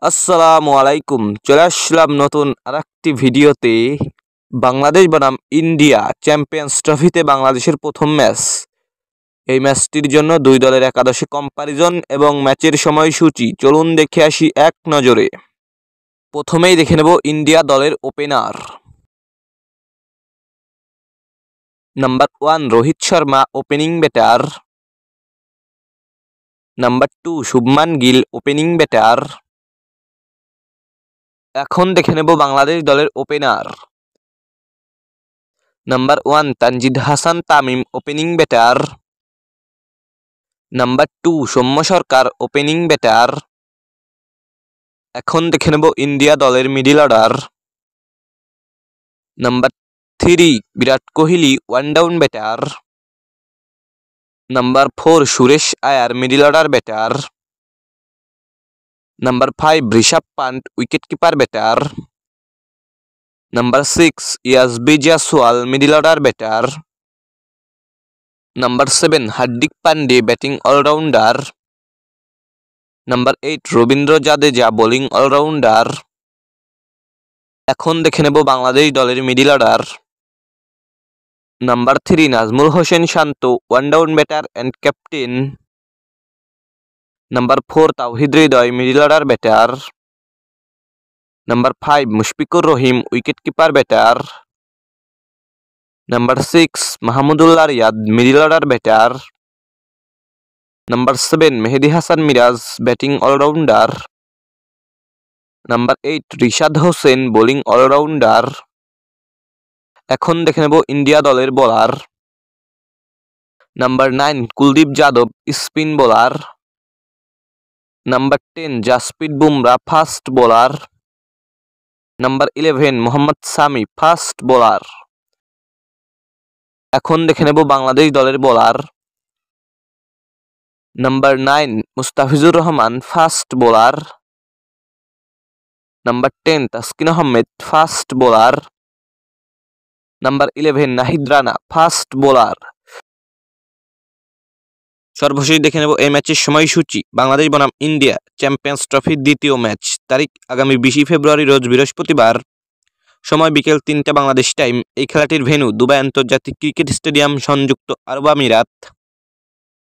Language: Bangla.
আসসালামু আলাইকুম। চলে আসলাম নতুন আরেকটি ভিডিওতে। বাংলাদেশ বনাম ইন্ডিয়া চ্যাম্পিয়ন্স ট্রফিতে বাংলাদেশের প্রথম ম্যাচ। এই ম্যাচটির জন্য দুই দলের একাদশে কম্পারিজন এবং ম্যাচের সময়সূচি চলুন দেখে আসি এক নজরে। প্রথমেই দেখে নেব ইন্ডিয়া দলের opener. Number 1 Rohit Sharma opening batter. Number 2 Shubman Gill opening batter. এখন দেখে নেব বাংলাদেশ দলের opener. Number 1 Tanzid Hasan Tamim opening batter. Number 2 Soumya Sarkar opening batter. এখন দেখে নেব ইন্ডিয়া দলের middle order. Number 3 Virat Kohli one down batter. Number 4 Suresh Iyer middle order batter. Number 5 Rishabh Pant wicket keeper batter. Number 6 Yashasvi Jaiswal middle order batter. Number 7 Hardik Pandya batting allrounder. Number 8 Ravindra Jadeja bowling allrounder. এখন দেখে নেব বাংলাদেশ দলের middle order. Number 3 Najmul Hossain Shanto one down batter and captain. Number 4 Towhid Hridoy middle order batter. Number 5 Mushfiqur Rahim wicket keeper batter. Number 6 Mahmudullah Riyad middle order batter. Number 7 Mehidy Hasan Miraz batting allrounder. Number 8 Rishad Hossain bowling allrounder. এখন দেখে নেব ইন্ডিয়া দলের bowler. Number 9 Kuldeep Yadav spin bowler. Number 10 Jasprit Bumrah fast bowler. Number 11 Mohammed Shami fast bowler. এখন দেখে নেব বাংলাদেশ দলের bowler. Number 9 Mustafizur Rahman fast bowler. Number 10 Taskin Ahmed fast bowler. Number 11 Nahid Rana fast bowler. সর্বশেষ দেখে নেব এই ম্যাচের সময়সূচি। বাংলাদেশ বনাম ইন্ডিয়া চ্যাম্পিয়ন্স ট্রফির দ্বিতীয় ম্যাচ, তারিখ আগামী 20 ফেব্রুয়ারি রোজ বৃহস্পতিবার, সময় বিকেল 3টা বাংলাদেশ টাইম। এই খেলাটির ভেন্যু দুবাই আন্তর্জাতিক ক্রিকেট স্টেডিয়াম, সংযুক্ত আরব আমিরাত।